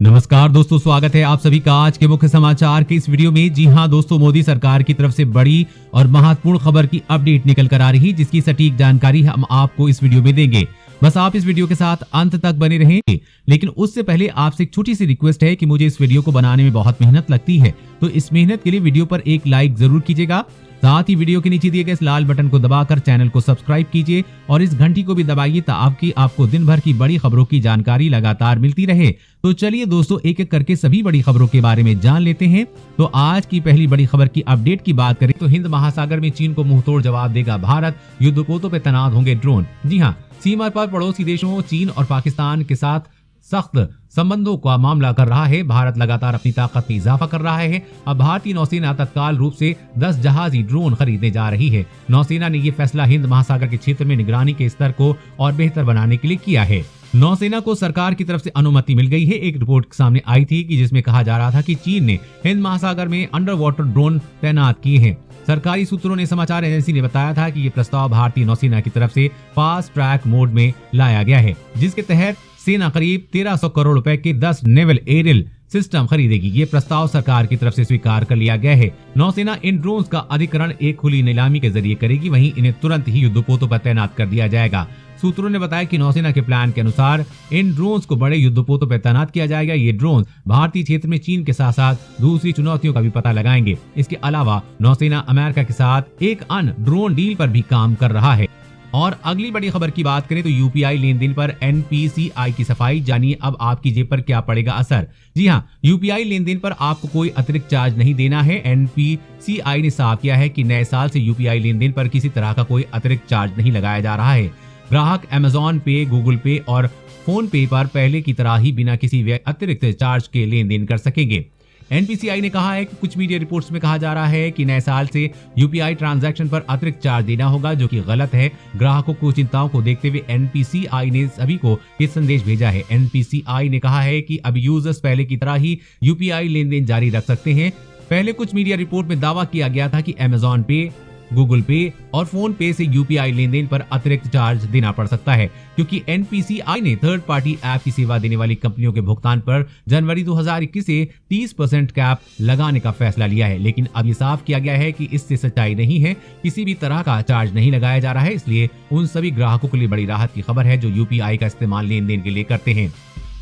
नमस्कार दोस्तों, स्वागत है आप सभी का आज के मुख्य समाचार के इस वीडियो में। जी हां दोस्तों, मोदी सरकार की तरफ से बड़ी और महत्वपूर्ण खबर की अपडेट निकल कर आ रही, जिसकी सटीक जानकारी हम आपको इस वीडियो में देंगे। बस आप इस वीडियो के साथ अंत तक बने रहेंगे। लेकिन उससे पहले आपसे एक छोटी सी रिक्वेस्ट है कि मुझे इस वीडियो को बनाने में बहुत मेहनत लगती है, तो इस मेहनत के लिए वीडियो पर एक लाइक जरूर कीजिएगा। साथ ही वीडियो के नीचे दिए गए इस लाल बटन को दबाकर चैनल को सब्सक्राइब कीजिए और इस घंटी को भी दबाइए ताकि आपको दिन भर की बड़ी खबरों की जानकारी लगातार मिलती रहे। तो चलिए दोस्तों, एक एक करके सभी बड़ी खबरों के बारे में जान लेते हैं। तो आज की पहली बड़ी खबर की अपडेट की बात करें तो हिंद महासागर में चीन को मुंहतोड़ जवाब देगा भारत, युद्धपोतों पर तैनात होंगे ड्रोन। जी हाँ, सीमा पर पड़ोसी देशों चीन और पाकिस्तान के साथ सख्त संबंधों का मामला कर रहा है। भारत लगातार अपनी ताकत में इजाफा कर रहा है। अब भारतीय नौसेना तत्काल रूप से 10 जहाजी ड्रोन खरीदने जा रही है। नौसेना ने ये फैसला हिंद महासागर के क्षेत्र में निगरानी के स्तर को और बेहतर बनाने के लिए किया है। नौसेना को सरकार की तरफ से अनुमति मिल गई है। एक रिपोर्ट सामने आई थी कि जिसमें कहा जा रहा था कि चीन ने हिंद महासागर में अंडर वाटर ड्रोन तैनात किए हैं। सरकारी सूत्रों ने समाचार एजेंसी ने बताया था कि ये प्रस्ताव भारतीय नौसेना की तरफ से फास्ट ट्रैक मोड में लाया गया है, जिसके तहत सेना करीब 1300 करोड़ रुपए के 10 नेवल एरियल सिस्टम खरीदेगी। ये प्रस्ताव सरकार की तरफ से स्वीकार कर लिया गया है। नौसेना इन ड्रोन्स का अधिग्रहण एक खुली नीलामी के जरिए करेगी, वहीं इन्हें तुरंत ही युद्धपोतों पर तैनात कर दिया जाएगा। सूत्रों ने बताया कि नौसेना के प्लान के अनुसार इन ड्रोन्स को बड़े युद्धपोतों पर तैनात किया जाएगा। ये ड्रोन भारतीय क्षेत्र में चीन के साथ साथ दूसरी चुनौतियों का भी पता लगाएंगे। इसके अलावा नौसेना अमेरिका के साथ एक अन्य ड्रोन डील पर भी काम कर रहा है। और अगली बड़ी खबर की बात करें तो यूपीआई लेन देन पर एनपीसीआई की सफाई, जानिए अब आपकी जेब पर क्या पड़ेगा असर। जी हां, यूपीआई लेन देन पर आपको कोई अतिरिक्त चार्ज नहीं देना है। एनपीसीआई ने साफ किया है कि नए साल से यूपीआई लेन देन पर किसी तरह का कोई अतिरिक्त चार्ज नहीं लगाया जा रहा है। ग्राहक अमेजॉन पे, गूगल पे और फोन पे पर पहले की तरह ही बिना किसी अतिरिक्त चार्ज के लेन देन कर सकेंगे। एनपीसीआई ने कहा है कि कुछ मीडिया रिपोर्ट्स में कहा जा रहा है कि नए साल से यूपीआई ट्रांजैक्शन पर अतिरिक्त चार्ज देना होगा, जो कि गलत है। ग्राहकों को चिंताओं को देखते हुए एनपीसीआई ने सभी को ये संदेश भेजा है। एनपीसीआई ने कहा है कि अब यूजर्स पहले की तरह ही यूपीआई लेन देन जारी रख सकते हैं। पहले कुछ मीडिया रिपोर्ट में दावा किया गया था कि अमेजॉन पे, गूगल पे और फोन पे से यूपीआई लेन देन पर अतिरिक्त चार्ज देना पड़ सकता है, क्योंकि एनपीसीआई ने थर्ड पार्टी ऐप की सेवा देने वाली कंपनियों के भुगतान पर जनवरी 2021 से 30% कैप लगाने का फैसला लिया है। लेकिन अब ये साफ किया गया है कि इससे सच्चाई नहीं है, किसी भी तरह का चार्ज नहीं लगाया जा रहा है। इसलिए उन सभी ग्राहकों के लिए बड़ी राहत की खबर है जो यूपीआई का इस्तेमाल लेन देन के लिए करते हैं।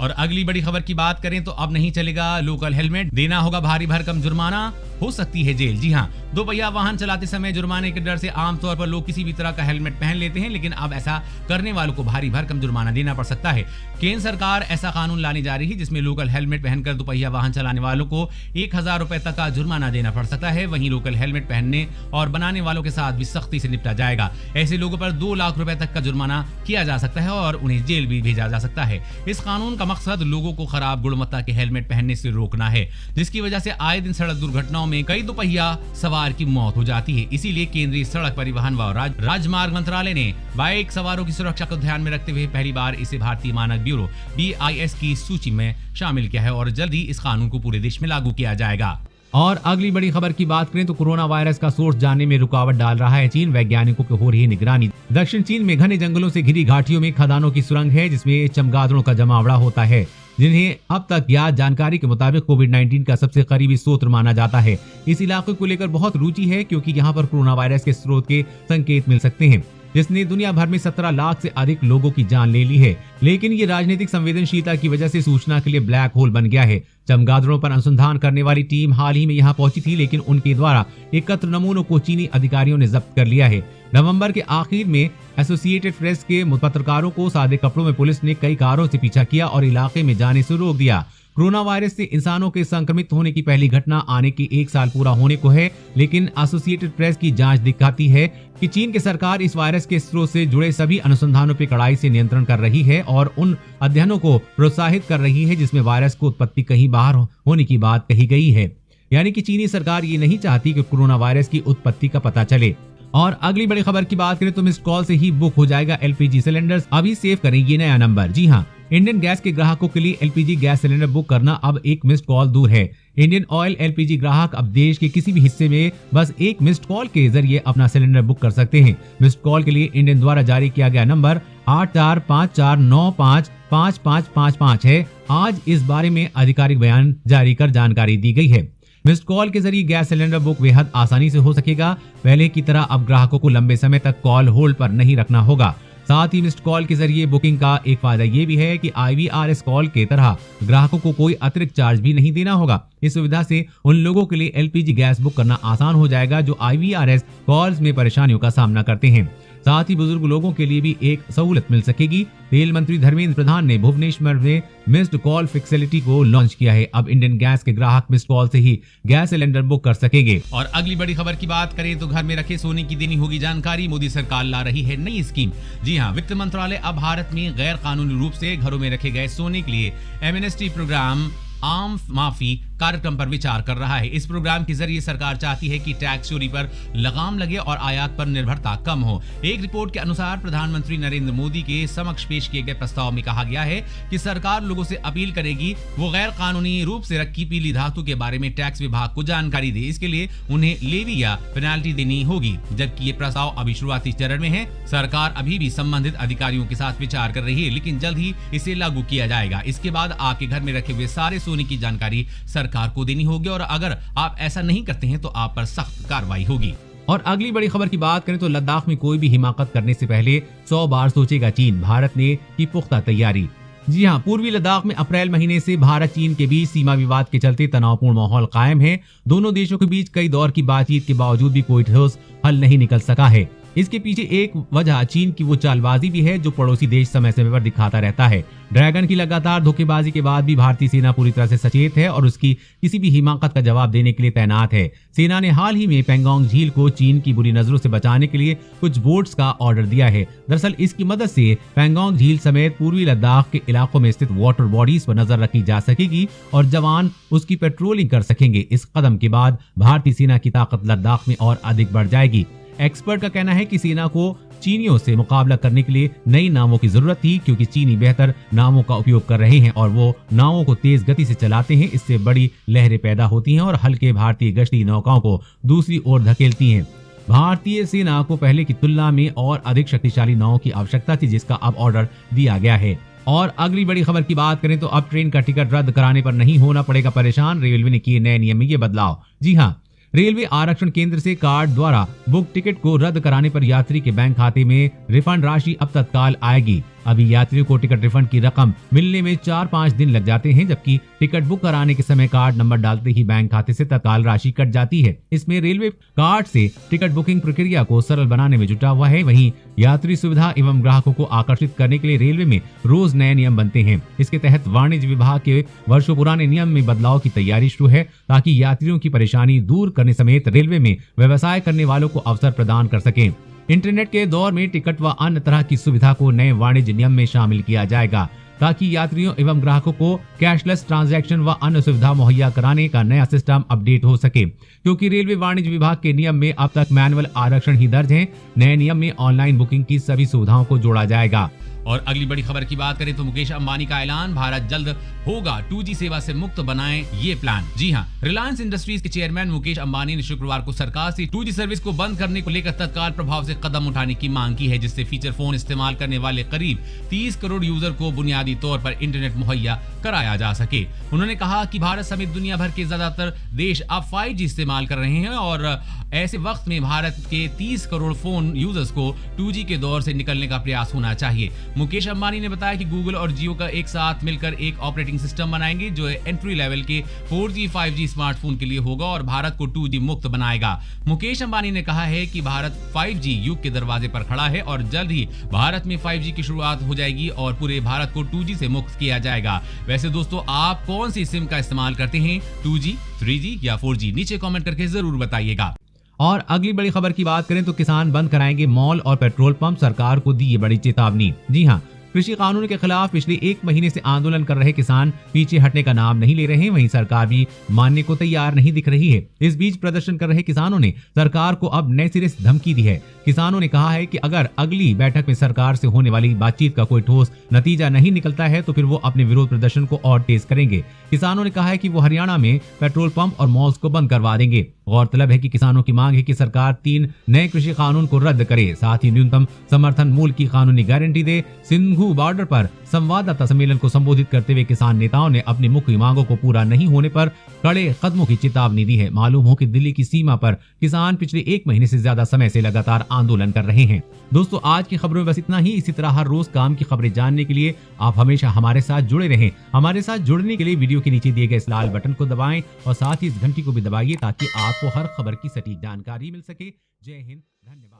और अगली बड़ी खबर की बात करें तो अब नहीं चलेगा लोकल हेलमेट, देना होगा भारी भरकम जुर्माना, हो सकती है जेल। जी हाँ, दो पहिया वाहन चलाते समय जुर्माने के डर से आमतौर पर लोग किसी भी तरह का हेलमेट पहन लेते हैं, लेकिन अब ऐसा करने वालों को भारी भरकम जुर्माना देना पड़ सकता है। केंद्र सरकार ऐसा कानून लाने जा रही है जिसमें लोकल हेलमेट पहनकर दो पहिया वाहन चलाने वालों को 1000 रुपए तक का जुर्माना देना पड़ सकता है। वहीं लोकल हेलमेट पहनने और बनाने वालों के साथ भी सख्ती से निपटा जाएगा। ऐसे लोगों पर 2 लाख रुपए तक का जुर्माना किया जा सकता है और उन्हें जेल भी भेजा जा सकता है। इस कानून का मकसद लोगों को खराब गुणवत्ता के हेलमेट पहनने से रोकना है, जिसकी वजह से आए दिन सड़क दुर्घटनाओं में कई दोपहिया सवार की मौत हो जाती है। इसीलिए केंद्रीय सड़क परिवहन व राजमार्ग मंत्रालय ने बाइक सवारों की सुरक्षा को ध्यान में रखते हुए पहली बार इसे भारतीय मानक ब्यूरो BIS की सूची में शामिल किया है और जल्द ही इस कानून को पूरे देश में लागू किया जाएगा। और अगली बड़ी खबर की बात करें तो कोरोना वायरस का सोर्स जानने में रुकावट डाल रहा है चीन, वैज्ञानिकों की हो रही निगरानी। दक्षिण चीन में घने जंगलों से घिरी घाटियों में खदानों की सुरंग है, जिसमें चमगादड़ों का जमावड़ा होता है, जिन्हें अब तक ज्ञात जानकारी के मुताबिक कोविड-19 का सबसे करीबी स्रोत माना जाता है। इस इलाके को लेकर बहुत रुचि है, क्योंकि यहाँ पर कोरोना वायरस के स्रोत के संकेत मिल सकते हैं, जिसने दुनिया भर में 17 लाख से अधिक लोगों की जान ले ली है। लेकिन ये राजनीतिक संवेदनशीलता की वजह से सूचना के लिए ब्लैक होल बन गया है। चमगादड़ों पर अनुसंधान करने वाली टीम हाल ही में यहाँ पहुंची थी, लेकिन उनके द्वारा एकत्र नमूनों को चीनी अधिकारियों ने जब्त कर लिया है। नवंबर के आखिर में एसोसिएटेड प्रेस के पत्रकारों को सादे कपड़ों में पुलिस ने कई कारों से पीछा किया और इलाके में जाने से रोक दिया। कोरोना वायरस से इंसानों के संक्रमित होने की पहली घटना आने के 1 साल पूरा होने को है, लेकिन एसोसिएटेड प्रेस की जांच दिखाती है कि चीन की सरकार इस वायरस के स्रोत से जुड़े सभी अनुसंधानों पर कड़ाई से नियंत्रण कर रही है और उन अध्ययनों को प्रोत्साहित कर रही है जिसमें वायरस को उत्पत्ति कहीं बाहर होने की बात कही गई है। यानी कि चीनी सरकार ये नहीं चाहती कि कोरोना वायरस की उत्पत्ति का पता चले। और अगली बड़ी खबर की बात करें तो मिस्ड कॉल से ही बुक हो जाएगा LPG सिलेंडर्स, अभी सेव करें ये नया नंबर। जी हाँ, इंडियन गैस के ग्राहकों के लिए LPG गैस सिलेंडर बुक करना अब एक मिस्ड कॉल दूर है। इंडियन ऑयल LPG ग्राहक अब देश के किसी भी हिस्से में बस एक मिस्ड कॉल के जरिए अपना सिलेंडर बुक कर सकते हैं। मिस्ड कॉल के लिए इंडियन द्वारा जारी किया गया नंबर 845495 5555 है। आज इस बारे में आधिकारिक बयान जारी कर जानकारी दी गई है। मिस्ड कॉल के जरिए गैस सिलेंडर बुक बेहद आसानी से हो सकेगा। पहले की तरह अब ग्राहकों को लंबे समय तक कॉल होल्ड पर नहीं रखना होगा। साथ ही मिस्ड कॉल के जरिए बुकिंग का एक फायदा ये भी है कि IVRS कॉल के तरह ग्राहकों को कोई अतिरिक्त चार्ज भी नहीं देना होगा। इस सुविधा से उन लोगों के लिए LPG गैस बुक करना आसान हो जाएगा जो IVRS कॉल्स में परेशानियों का सामना करते हैं। साथ ही बुजुर्ग लोगों के लिए भी एक सहूलत मिल सकेगी। तेल मंत्री धर्मेंद्र प्रधान ने भुवनेश्वर में मिस्ड कॉल फैसिलिटी को लॉन्च किया है। अब इंडियन गैस के ग्राहक मिस्ड कॉल से ही गैस सिलेंडर बुक कर सकेंगे। और अगली बड़ी खबर की बात करें तो घर में रखे सोने की देनी होगी जानकारी। मोदी सरकार ला रही है नई स्कीम। जी हाँ, वित्त मंत्रालय अब भारत में गैर कानूनी रूप से घरों में रखे गए सोने के लिए एमनेस्टी प्रोग्राम आम माफी कार्यक्रम पर विचार कर रहा है। इस प्रोग्राम के जरिए सरकार चाहती है कि टैक्स चोरी पर लगाम लगे और आयात पर निर्भरता कम हो। एक रिपोर्ट के अनुसार प्रधानमंत्री नरेंद्र मोदी के समक्ष पेश किए गए प्रस्ताव में कहा गया है कि सरकार लोगों से अपील करेगी वो गैर कानूनी रूप से रखी पीली धातु के बारे में टैक्स विभाग को जानकारी दे। इसके लिए उन्हें लेवी या पेनाल्टी देनी होगी। जबकि ये प्रस्ताव अभी शुरुआती चरण में है। सरकार अभी भी संबंधित अधिकारियों के साथ विचार कर रही है, लेकिन जल्द ही इसे लागू किया जाएगा। इसके बाद आपके घर में रखे हुए सारे सोने की जानकारी सरकार को देनी होगी और अगर आप ऐसा नहीं करते हैं तो आप पर सख्त कार्रवाई होगी। और अगली बड़ी खबर की बात करें तो लद्दाख में कोई भी हिमाकत करने से पहले 100 बार सोचेगा चीन। भारत ने की पुख्ता तैयारी। जी हाँ, पूर्वी लद्दाख में अप्रैल महीने से भारत चीन के बीच सीमा विवाद के चलते तनावपूर्ण माहौल कायम है। दोनों देशों के बीच कई दौर की बातचीत के बावजूद भी कोई ठोस हल नहीं निकल सका है। इसके पीछे एक वजह चीन की वो चालबाजी भी है जो पड़ोसी देश समय समय पर दिखाता रहता है। ड्रैगन की लगातार धोखेबाजी के बाद भी भारतीय सेना पूरी तरह से सचेत है और उसकी किसी भी हिमाकत का जवाब देने के लिए तैनात है। सेना ने हाल ही में पेंगोंग झील को चीन की बुरी नजरों से बचाने के लिए कुछ बोट्स का ऑर्डर दिया है। दरअसल इसकी मदद से पेंगोंग झील समेत पूर्वी लद्दाख के इलाकों में स्थित वाटर बॉडीज पर नजर रखी जा सकेगी और जवान उसकी पेट्रोलिंग कर सकेंगे। इस कदम के बाद भारतीय सेना की ताकत लद्दाख में और अधिक बढ़ जाएगी। एक्सपर्ट का कहना है कि सेना को चीनियों से मुकाबला करने के लिए नई नावों की जरूरत थी, क्योंकि चीनी बेहतर नावों का उपयोग कर रहे हैं और वो नावों को तेज गति से चलाते हैं। इससे बड़ी लहरें पैदा होती हैं और हल्के भारतीय गश्ती नौकाओं को दूसरी ओर धकेलती हैं। भारतीय सेना को पहले की तुलना में और अधिक शक्तिशाली नावों की आवश्यकता थी, जिसका अब ऑर्डर दिया गया है। और अगली बड़ी खबर की बात करें तो अब ट्रेन का टिकट रद्द कराने पर नहीं होना पड़ेगा परेशान। रेलवे ने किए नए नियम में ये बदलाव। जी हाँ, रेलवे आरक्षण केंद्र से कार्ड द्वारा बुक टिकट को रद्द कराने पर यात्री के बैंक खाते में रिफंड राशि अब तत्काल आएगी। अभी यात्रियों को टिकट रिफंड की रकम मिलने में 4-5 दिन लग जाते हैं, जबकि टिकट बुक कराने के समय कार्ड नंबर डालते ही बैंक खाते से तत्काल राशि कट जाती है। इसमें रेलवे कार्ड से टिकट बुकिंग प्रक्रिया को सरल बनाने में जुटा हुआ है। वहीं यात्री सुविधा एवं ग्राहकों को आकर्षित करने के लिए रेलवे में रोज नए नियम बनते हैं। इसके तहत वाणिज्य विभाग के वर्षों पुराने नियम में बदलाव की तैयारी शुरू है, ताकि यात्रियों की परेशानी दूर करने समेत रेलवे में व्यवसाय करने वालों को अवसर प्रदान कर सकें। इंटरनेट के दौर में टिकट व अन्य तरह की सुविधा को नए वाणिज्य नियम में शामिल किया जाएगा, ताकि यात्रियों एवं ग्राहकों को कैशलेस ट्रांजैक्शन व अन्य सुविधा मुहैया कराने का नया सिस्टम अपडेट हो सके। क्योंकि रेलवे वाणिज्य विभाग के नियम में अब तक मैनुअल आरक्षण ही दर्ज है, नए नियम में ऑनलाइन बुकिंग की सभी सुविधाओं को जोड़ा जाएगा। और अगली बड़ी खबर की बात करें तो मुकेश अंबानी का ऐलान, भारत जल्द होगा 2G सेवा से मुक्त, बनाएं ये प्लान। जी हां, रिलायंस इंडस्ट्रीज के चेयरमैन मुकेश अंबानी ने शुक्रवार को सरकार से 2G सर्विस को बंद करने को लेकर तत्काल प्रभाव से कदम उठाने की मांग की है, जिससे फीचर फोन इस्तेमाल करने वाले करीब 30 करोड़ यूजर को बुनियादी तौर पर इंटरनेट मुहैया कराया जा सके। उन्होंने कहा कि भारत समेत दुनिया भर के ज्यादातर देश अब 5G इस्तेमाल कर रहे हैं और ऐसे वक्त में भारत के 30 करोड़ फोन यूजर्स को 2G के दौर से निकलने का प्रयास होना चाहिए। मुकेश अंबानी ने बताया कि गूगल और जियो का एक साथ मिलकर एक ऑपरेटिंग सिस्टम बनाएंगे जो एंट्री लेवल के 4G 5G स्मार्टफोन के लिए होगा और भारत को 2G मुक्त बनाएगा। मुकेश अंबानी ने कहा है कि भारत 5G युग के दरवाजे पर खड़ा है और जल्द ही भारत में 5G की शुरुआत हो जाएगी और पूरे भारत को 2G से मुक्त किया जाएगा। वैसे दोस्तों, आप कौन सी सिम का इस्तेमाल करते हैं, 2G, 3G या 4G? नीचे कमेंट करके जरूर बताइएगा। और अगली बड़ी खबर की बात करें तो किसान बंद कराएंगे मॉल और पेट्रोल पंप, सरकार को दी ये बड़ी चेतावनी। जी हाँ, कृषि कानून के खिलाफ पिछले 1 महीने से आंदोलन कर रहे किसान पीछे हटने का नाम नहीं ले रहे हैं। वहीं सरकार भी मानने को तैयार नहीं दिख रही है। इस बीच प्रदर्शन कर रहे किसानों ने सरकार को अब नए सिरे से धमकी दी है। किसानों ने कहा है कि अगर अगली बैठक में सरकार से होने वाली बातचीत का कोई ठोस नतीजा नहीं निकलता है तो फिर वो अपने विरोध प्रदर्शन को और तेज करेंगे। किसानों ने कहा है कि वो हरियाणा में पेट्रोल पंप और मॉल्स को बंद करवा देंगे। गौरतलब है कि किसानों की मांग है कि सरकार 3 नए कृषि कानून को रद्द करे, साथ ही न्यूनतम समर्थन मूल्य की कानूनी गारंटी दे। सिंघू बॉर्डर पर संवाददाता सम्मेलन को संबोधित करते हुए किसान नेताओं ने अपनी मुख्य मांगों को पूरा नहीं होने पर कड़े कदमों की चेतावनी दी है। मालूम हो कि दिल्ली की सीमा पर किसान पिछले 1 महीने से ज्यादा समय से लगातार आंदोलन कर रहे हैं। दोस्तों, आज की खबरों में बस इतना ही। इसी तरह हर रोज काम की खबरें जानने के लिए आप हमेशा हमारे साथ जुड़े रहें। हमारे साथ जुड़ने के लिए वीडियो के नीचे दिए गए इस लाल बटन को दबाएं और साथ ही इस घंटी को भी दबाइए ताकि आपको हर खबर की सटीक जानकारी मिल सके। जय हिंद, धन्यवाद।